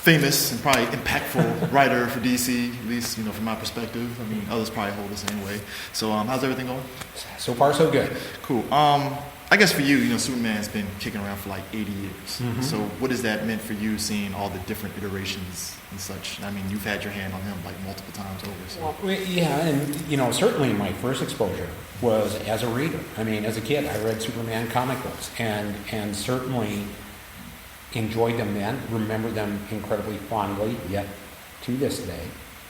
famous and probably impactful writer for DC, at least from my perspective. I mean, others probably hold the same way. So, how's everything going? So far, so good. Cool. I guess for you, Superman's been kicking around for like 80 years. Mm-hmm. So, what has that meant for you, seeing all the different iterations and such? I mean, you've had your hand on him like multiple times over. So. Well, yeah, and certainly my first exposure was as a reader. I mean, as a kid, I read Superman comic books, and certainly enjoyed them then, remember them incredibly fondly, yet to this day.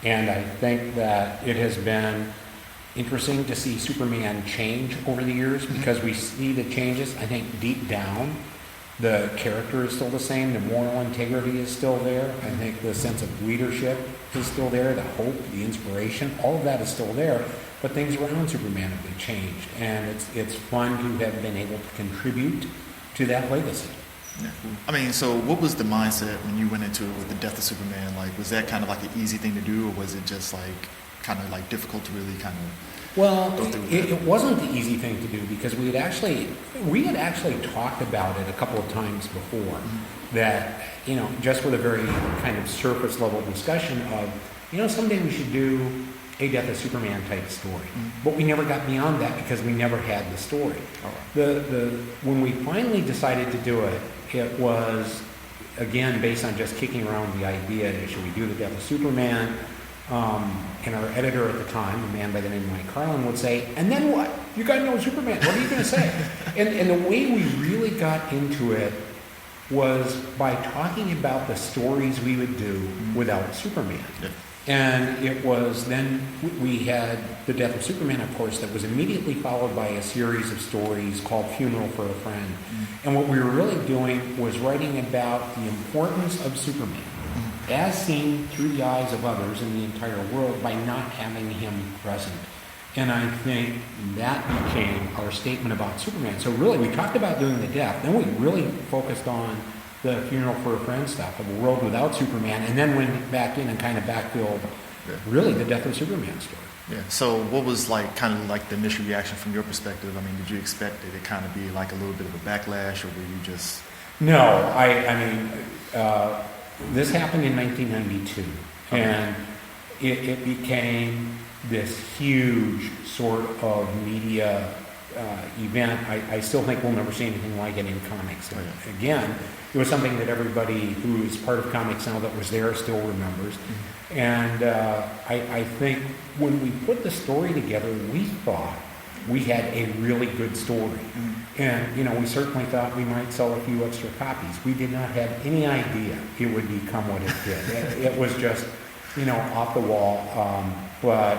And I think that it has been interesting to see Superman change over the years, because we see the changes. I think deep down, the character is still the same, the moral integrity is still there. I think the sense of leadership is still there, the hope, the inspiration, all of that is still there. But things around Superman have been changed, and it's fun to have been able to contribute to that legacy. Yeah. I mean, so what was the mindset when you went into it with the death of Superman? Like, was that kind of like an easy thing to do, or was it just like kind of like difficult to really kind of go through it wasn't the easy thing to do, because we had actually talked about it a couple of times before. Mm-hmm. That, just with a very kind of surface level discussion of, someday we should do a Death of Superman type story. Mm-hmm. But we never got beyond that because we never had the story. Right. When we finally decided to do it, it was, again, based on just kicking around the idea, should we do the Death of Superman? And our editor at the time, a man by the name of Mike Carlin, would say, and then what? You got no Superman. What are you going to say? and the way we really got into it was by talking about the stories we would do without Superman. Yeah. And it was then we had the Death of Superman, of course, that was immediately followed by a series of stories called Funeral for a Friend. Mm-hmm. And what we were really doing was writing about the importance of Superman as seen through the eyes of others in the entire world by not having him present. And I think that became our statement about Superman. So really, we talked about doing the death, then we really focused on the Funeral for a Friend stuff of a world without Superman, and then went back in and kind of backfilled really the Death of Superman story. Yeah. So what was kind of the initial reaction from your perspective? I mean, did you expect it to kind of be like a little bit of a backlash, or were you just... No, I mean, this happened in 1992, and it became this huge sort of media event. I still think we'll never see anything like it in comics. Again, it was something that everybody who is part of comics now that was there still remembers. Mm-hmm. And I think when we put the story together, we thought we had a really good story. Mm-hmm. And, we certainly thought we might sell a few extra copies. We did not have any idea it would become what it did. It was just, off the wall. But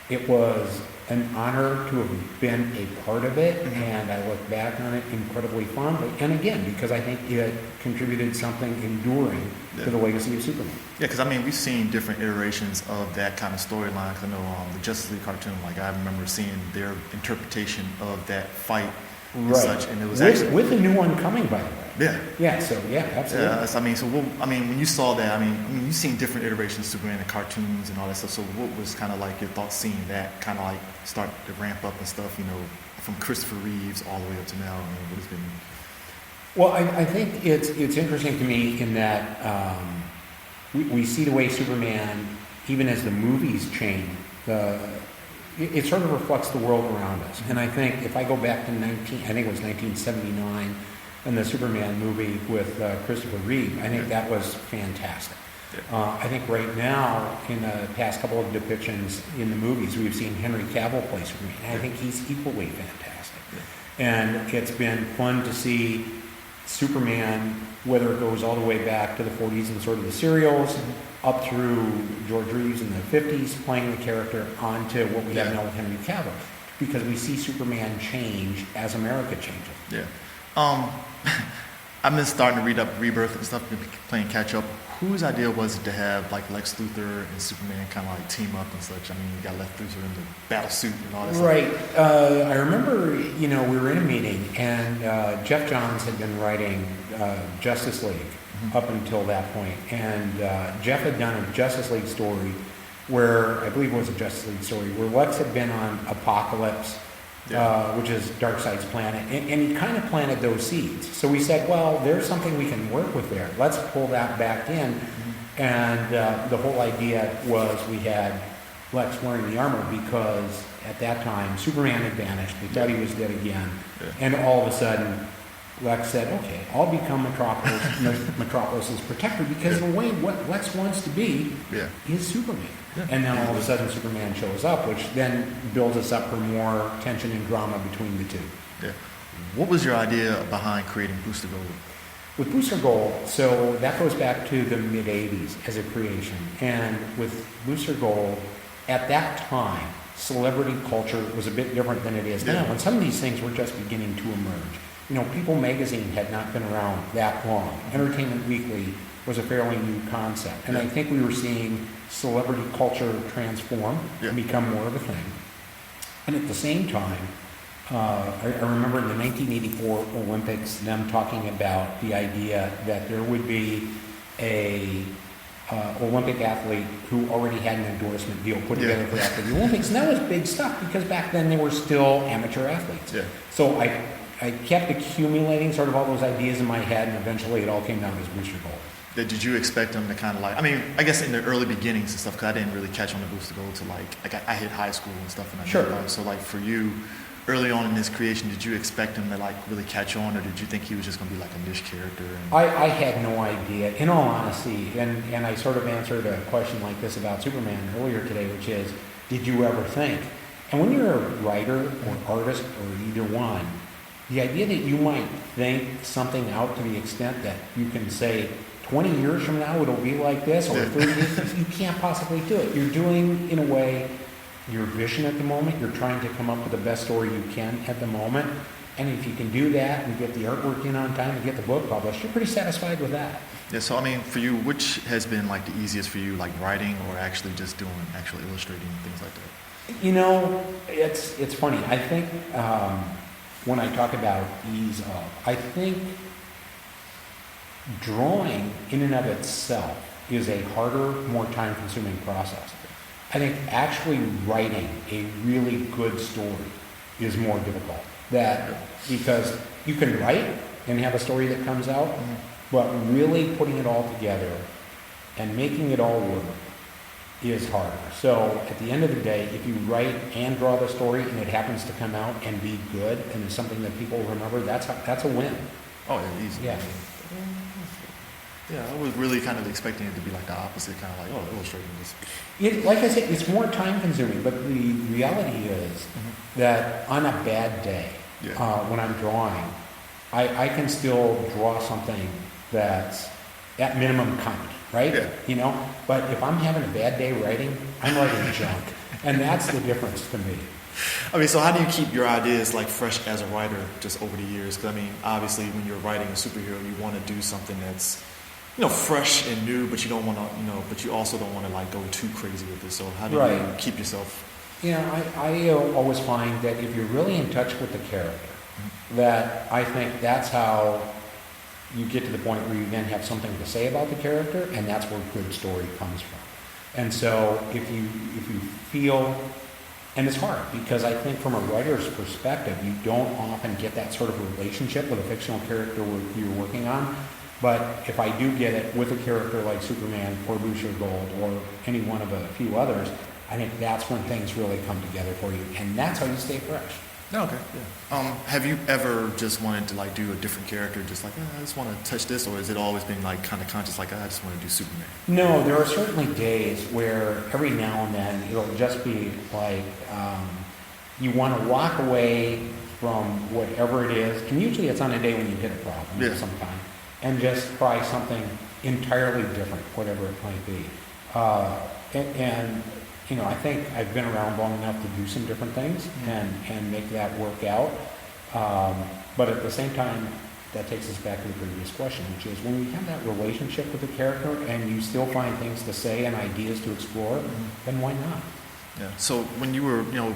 it was an honor to have been a part of it, mm-hmm. and I look back on it incredibly fondly. And again, because I think it contributed something enduring to the legacy of Superman. Yeah, because we've seen different iterations of that kind of storyline. Because I know the Justice League cartoon, I remember seeing their interpretation of that fight and such, and it was with a new one coming, by the way. Yeah. Yeah. So absolutely. Yeah. When you saw that, you've seen different iterations of Superman in cartoons and all that stuff. So what was kind of like your thoughts seeing that kind of start to ramp up and stuff? From Christopher Reeves all the way up to now. What has been? Well, I think it's interesting to me in that we see the way Superman, even as the movies change, it sort of reflects the world around us. And I think if I go back to 1979, and the Superman movie with Christopher Reeve, I think that was fantastic. Yeah. I think right now, in the past couple of depictions in the movies, we've seen Henry Cavill play Superman. I think he's equally fantastic. Yeah. And it's been fun to see Superman, whether it goes all the way back to the 40s and sort of the serials, up through George Reeves in the 50s, playing the character, onto what we have now with Henry Cavill. Because we see Superman change as America changes. Yeah. I've been starting to read up Rebirth and stuff, been playing catch up. Whose idea was it to have Lex Luthor and Superman kind of team up and such? You got Lex Luthor in the battle suit and all that stuff. Right. I remember, we were in a meeting, and Jeff Johns had been writing Justice League up until that point. And Jeff had done a Justice League story where, I believe it was a Justice League story, where Lex had been on Apocalypse, which is Darkseid's planet, and he kind of planted those seeds. So we said, well, there's something we can work with there. Let's pull that back in. And the whole idea was we had Lex wearing the armor because at that time Superman had vanished. We thought he was dead again. And all of a sudden Lex said, okay, I'll become Metropolis's protector because the way what Lex wants to be is Superman. And then all of a sudden Superman shows up, which then builds us up for more tension and drama between the two. What was your idea behind creating Booster Gold? With Booster Gold, so that goes back to the mid-'80s as a creation. And with Booster Gold, at that time, celebrity culture was a bit different than it is now. And some of these things were just beginning to emerge. You know, People magazine had not been around that long. Entertainment Weekly was a fairly new concept. And I think we were seeing celebrity culture transform and become more of a thing. And at the same time, I remember in the 1984 Olympics, them talking about the idea that there would be a Olympic athlete who already had an endorsement deal put together for after the Olympics. And that was big stuff because back then they were still amateur athletes. So I kept accumulating sort of all those ideas in my head, and eventually it all came down as Booster Gold. Did you expect them to kind of like, I mean, I guess in the early beginnings and stuff, because I didn't really catch on the Booster Gold to like I hit high school and stuff, and I didn't know. So like for you, early on in his creation, did you expect him to like really catch on, or did you think he was just going to be like a niche character? I had no idea, in all honesty, and I sort of answered a question like this about Superman earlier today, which is, did you ever think? And when you're a writer or artist or either one, the idea that you might think something out to the extent that you can say, 20 years from now it'll be like this, or 30 years, you can't possibly do it. You're doing, in a way, your vision at the moment. You're trying to come up with the best story you can at the moment. And if you can do that and get the artwork in on time and get the book published, you're pretty satisfied with that. Yeah, so I mean, for you, which has been like the easiest for you, like writing or actually just doing, actually illustrating, things like that? You know, it's funny. I think when I talk about ease of, I think drawing in and of itself is a harder, more time-consuming process. I think actually writing a really good story is more difficult. Because you can write and have a story that comes out, but really putting it all together and making it all work is harder. So at the end of the day, if you write and draw the story and it happens to come out and be good and it's something that people remember, that's a win. Oh, yeah, easy. Yeah. Yeah, I was really kind of expecting it to be like the opposite, kind of like, oh, illustrating this. Like I said, it's more time consuming, but the reality is that on a bad day, when I'm drawing, I can still draw something that's at minimum count, right? Yeah. You know, but if I'm having a bad day writing, I'm writing junk. And that's the difference to me. I mean, so how do you keep your ideas like fresh as a writer just over the years? Because I mean, obviously when you're writing a superhero, you want to do something that's, you know, fresh and new, but you don't want to, you know, but you also don't want to like go too crazy with it. So how do you keep yourself? You know, I always find that if you're really in touch with the character, that I think that's how you get to the point where you then have something to say about the character, and that's where good story comes from. And so if you feel, and it's hard because I think from a writer's perspective, you don't often get that sort of relationship with a fictional character you're working on. But if I do get it with a character like Superman or Booster Gold or any one of a few others, I think that's when things really come together for you, and that's how you stay fresh. Okay, yeah. Have you ever just wanted to like do a different character, just like, I just want to touch this, or has it always been like kind of conscious, like, I just want to do Superman? No, there are certainly days where every now and then it'll just be like you want to walk away from whatever it is, and usually it's on a day when you hit a problem of some kind, and just try something entirely different, whatever it might be. And you know, I think I've been around long enough to do some different things and make that work out. But at the same time, that takes us back to the previous question, which is when you have that relationship with the character and you still find things to say and ideas to explore, then why not? Yeah. So when you were, you know,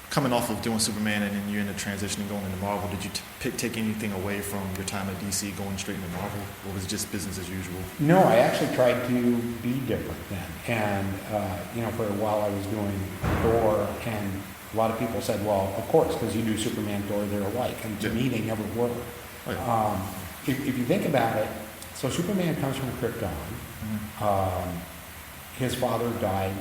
coming off of doing Superman and then you're in the transition and going into Marvel, did you take anything away from your time at DC going straight into Marvel, or was it just business as usual? No, I actually tried to be different then. And, you know, for a while I was doing Thor and a lot of people said, well, of course, because you do Superman, Thor, they're alike. And to me, they never were. Oh, yeah. If you think about it, so Superman comes from Krypton. His father died,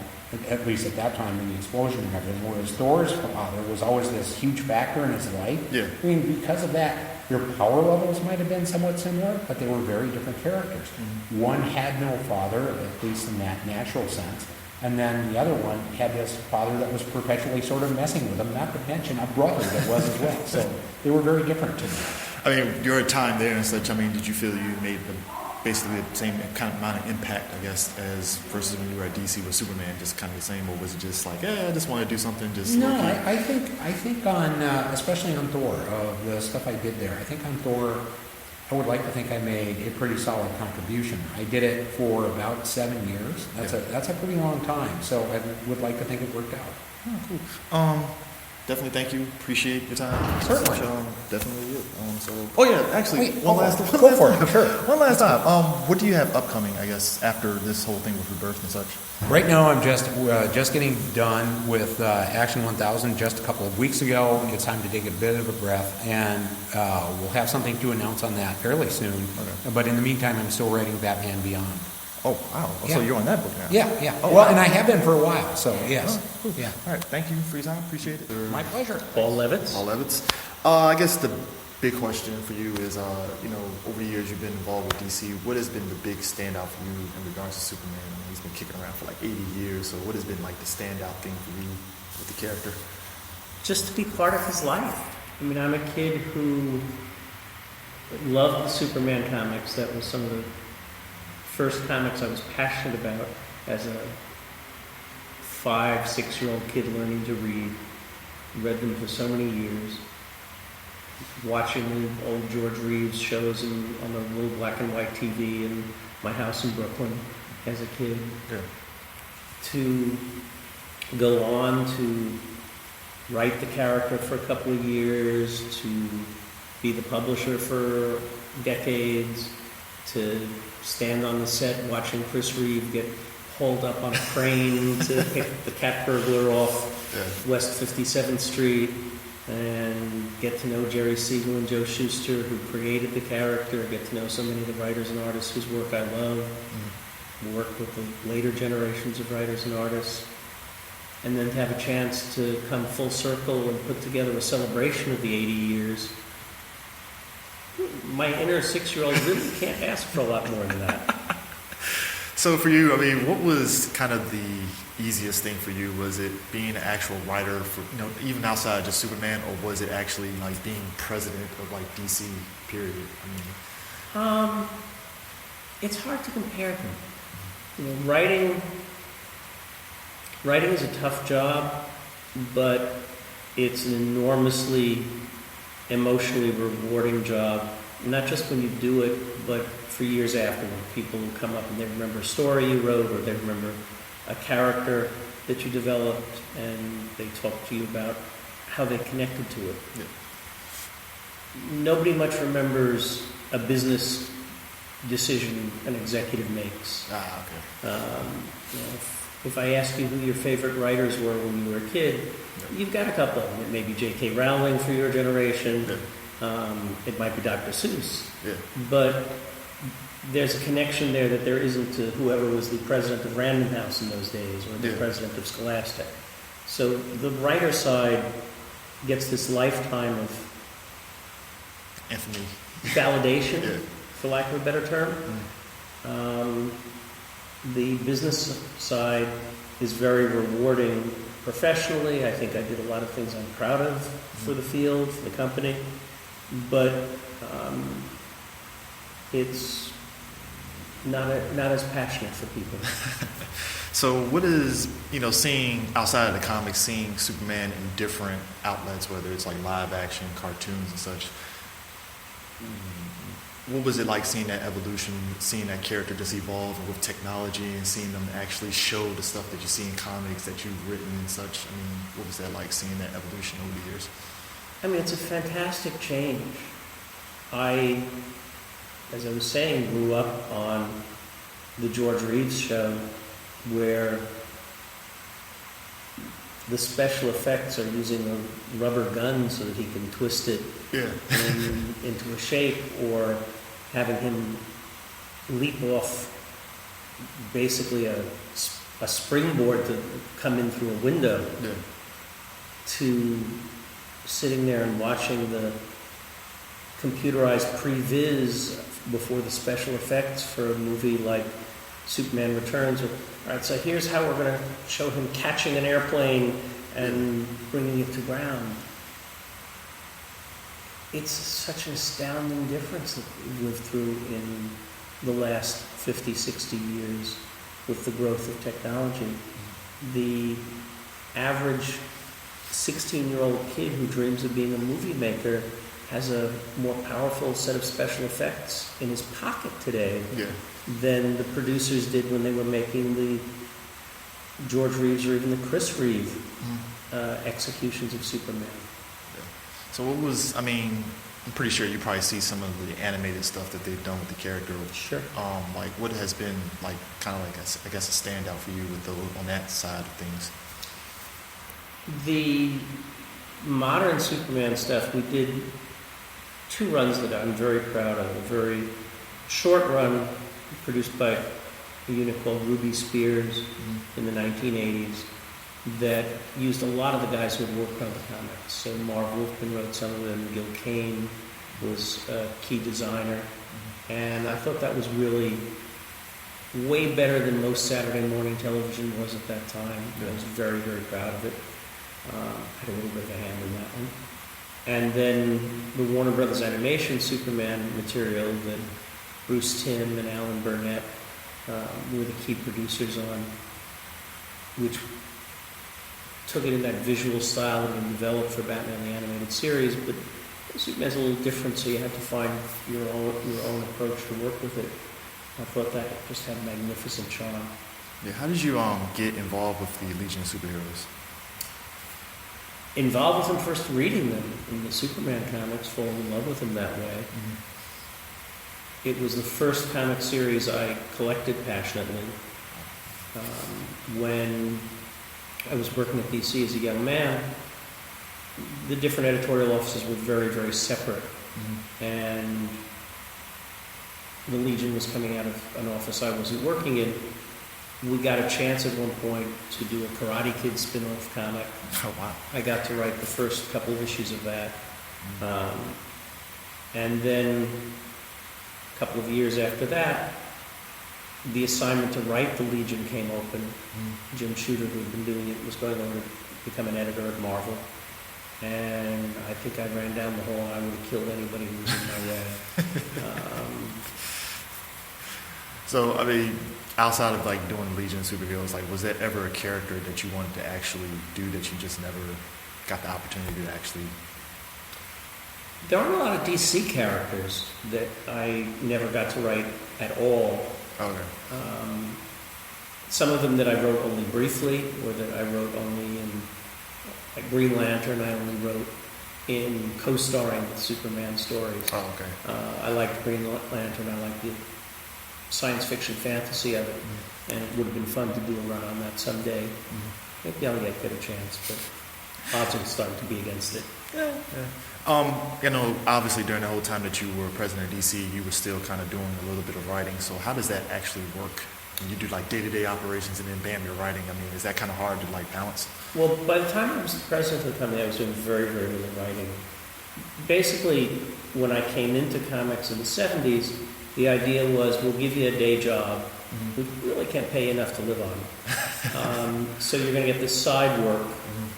at least at that time, in the explosion and everything, whereas Thor's father was always this huge factor in his life. Yeah. I mean, because of that, their power levels might have been somewhat similar, but they were very different characters. One had no father, at least in that natural sense, and then the other one had this father that was perpetually sort of messing with him, not to mention a brother that was as well. So they were very different to me. I mean, your time there and such, I mean, did you feel you made basically the same kind of amount of impact, I guess, as versus when you were at DC with Superman, just kind of the same, or was it just like, I just want to do something, just... No, I think on, especially on Thor, the stuff I did there, I think on Thor, I would like to think I made a pretty solid contribution. I did it for about 7 years. That's a pretty long time, so I would like to think it worked out. Oh, cool. Definitely thank you. Appreciate your time. Certainly. Definitely it. Actually, Wait, one last time. What do you have upcoming, I guess, after this whole thing with Rebirth and such? Right now, I'm just getting done with Action 1000 just a couple of weeks ago. It's time to take a bit of a breath, and we'll have something to announce on that fairly soon. Okay. But in the meantime, I'm still writing Batman Beyond. Oh, wow. Yeah. So you're on that book now? Yeah. Oh, well, wow. and I have been for a while, so yes. Oh, cool. Yeah. All right. Thank you for your time. Appreciate it. My pleasure. Paul Levitz. Paul Levitz. I guess the big question for you is, over the years you've been involved with DC, what has been the big standout for you in regards to Superman? I mean, he's been kicking around for like 80 years, so what has been like the standout thing for you with the character? Just to be part of his life. I mean, I'm a kid who loved the Superman comics. That was some of the first comics I was passionate about as a 5-6-year-old kid learning to read. Read them for so many years. Watching the old George Reeves shows on the little black and white TV in my house in Brooklyn as a kid. Yeah. To go on to write the character for a couple of years, to be the publisher for decades, to stand on the set watching Chris Reeve get hauled up on a crane to pick the cat burglar off West 57th Street, and get to know Jerry Siegel and Joe Shuster, who created the character, get to know so many of the writers and artists whose work I love, work with the later generations of writers and artists, and then to have a chance to come full circle and put together a celebration of the 80 years. My inner 6-year-old really can't ask for a lot more than that. So for you, I mean, what was kind of the easiest thing for you? Was it being an actual writer for, even outside of just Superman, or was it actually like being president of like DC, period? I mean, it's hard to compare them. Writing is a tough job, but it's an enormously emotionally rewarding job, not just when you do it, but for years afterward. People who come up and they remember a story you wrote, or they remember a character that you developed, and they talk to you about how they connected to it. Yeah. Nobody much remembers a business decision an executive makes. okay. If I ask you who your favorite writers were when you were a kid, you've got a couple of them. It may be J.K. Rowling for your generation. Yeah. It might be Dr. Seuss. Yeah. But there's a connection there that there isn't to whoever was the president of Random House in those days, or the president of Scholastic. So the writer side gets this lifetime of Infamy. validation, for lack of a better term. The business side is very rewarding professionally. I think I did a lot of things I'm proud of for the field, for the company. But it's not as passionate for people. So what is, seeing outside of the comics, seeing Superman in different outlets, whether it's like live action, cartoons and such, what was it like seeing that evolution, seeing that character just evolve with technology and seeing them actually show the stuff that you see in comics that you've written and such? I mean, what was that like seeing that evolution over the years? I mean, it's a fantastic change. I, as I was saying, grew up on the George Reeves show, where the special effects are using a rubber gun so that he can twist it into a shape, or having him leap off basically a springboard to come in through a window, to sitting there and watching the computerized previs before the special effects for a movie like Superman Returns. All right, so here's how we're going to show him catching an airplane and bringing it to ground. It's such an astounding difference that we've lived through in the last 50, 60 years with the growth of technology. The average 16-year-old kid who dreams of being a movie maker has a more powerful set of special effects in his pocket today than the producers did when they were making the George Reeves or even the Chris Reeve executions of Superman. So what was, I mean, I'm pretty sure you probably see some of the animated stuff that they've done with the character. Sure. Like what has been like kind of like I guess a standout for you with on that side of things? The modern Superman stuff, we did 2 runs that I'm very proud of. A very short run produced by a unit called Ruby Spears in the 1980s that used a lot of the guys who had worked on the comics. So Marv Wolfman wrote some of them. Gil Kane was a key designer. And I thought that was really way better than most Saturday morning television was at that time. I was very, very proud of it. Had a little bit of a hand in that one. And then the Warner Brothers Animation Superman material that Bruce Timm and Alan Burnett were the key producers on, which took it in that visual style that had been developed for Batman the Animated Series, but Superman's a little different, so you had to find your own approach to work with it. I thought that just had a magnificent charm. Yeah, how did you get involved with the Legion of Superheroes? Involved with them first reading them in the Superman comics, falling in love with them that way. It was the first comic series I collected passionately. When I was working at DC as a young man, the different editorial offices were very, very separate. And the Legion was coming out of an office I wasn't working in. We got a chance at one point to do a Karate Kid spin-off comic. Oh, wow. I got to write the first couple of issues of that. And then a couple of years after that, the assignment to write the Legion came open. Jim Shooter, who had been doing it, was going over to become an editor at Marvel. And I think I ran down the hall and I would have killed anybody who was in my way. So, I mean, outside of like doing Legion of Superheroes, like was there ever a character that you wanted to actually do that you just never got the opportunity to actually? There aren't a lot of DC characters that I never got to write at all. Okay. Some of them that I wrote only briefly, or that I wrote only in, like Green Lantern, I only wrote in co-starring with Superman stories. Oh, okay. I liked Green Lantern. I liked the science fiction fantasy of it, and it would have been fun to do a run on that someday. Maybe I'll get a chance, but odds are starting to be against it. You know, obviously during the whole time that you were president of DC, you were still kind of doing a little bit of writing. So how does that actually work? When you do like day-to-day operations and then bam, you're writing. I mean, is that kind of hard to like balance? Well, by the time I was the president of the company, I was doing very, very little writing. Basically, when I came into comics in the 70s, the idea was we'll give you a day job. We really can't pay you enough to live on. So you're going to get this side work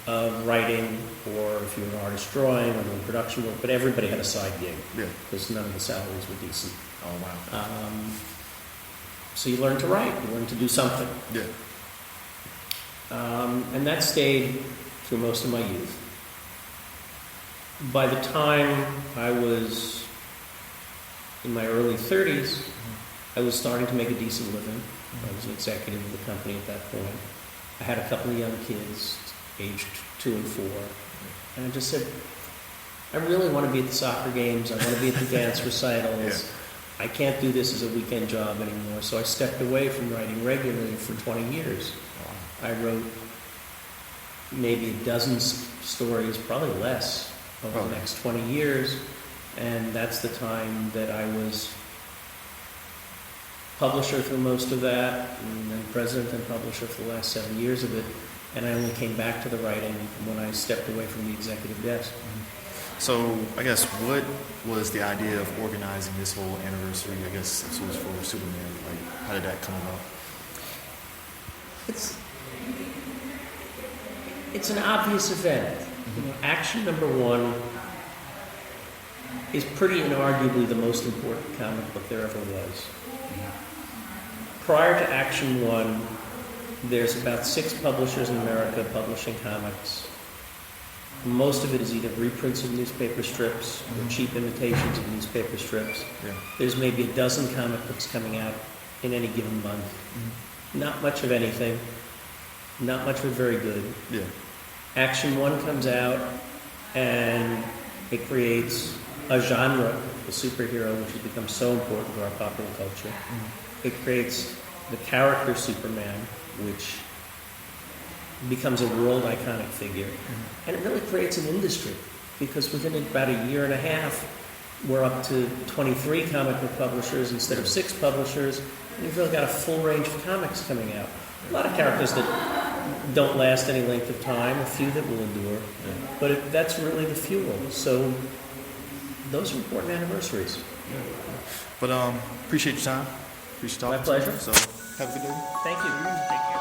of writing, or if you're an artist drawing or doing production work, but everybody had a side gig because none of the salaries were decent. Oh, wow. So you learn to write, you learn to do something. Yeah. And that stayed through most of my youth. By the time I was in my early 30s, I was starting to make a decent living. I was an executive of the company at that point. I had a couple of young kids, aged 2 and 4. And I just said, I really want to be at the soccer games. I want to be at the dance recitals. I can't do this as a weekend job anymore. So I stepped away from writing regularly for 20 years. I wrote maybe a dozen stories, probably less, over the next 20 years. And that's the time that I was publisher through most of that, and then president and publisher for the last 7 years of it. And I only came back to the writing when I stepped away from the executive desk. So I guess what was the idea of organizing this whole anniversary, I guess, this was for Superman? Like, how did that come about? It's an obvious event. Action number one is pretty inarguably the most important comic book there ever was. Prior to Action 1, there's about 6 publishers in America publishing comics. Most of it is either reprints of newspaper strips or cheap imitations of newspaper strips. Yeah. There's maybe a dozen comic books coming out in any given month. Not much of anything. Not much of it very good. Yeah. Action 1 comes out and it creates a genre, the superhero, which has become so important to our popular culture. It creates the character Superman, which becomes a world iconic figure. And it really creates an industry, because within about a year and a half, we're up to 23 comic book publishers instead of 6 publishers, and you've really got a full range of comics coming out. A lot of characters that don't last any length of time, a few that will endure, but that's really the fuel. So those are important anniversaries. But appreciate your time. Appreciate talking. My pleasure. So have a good day. Thank you. Take care.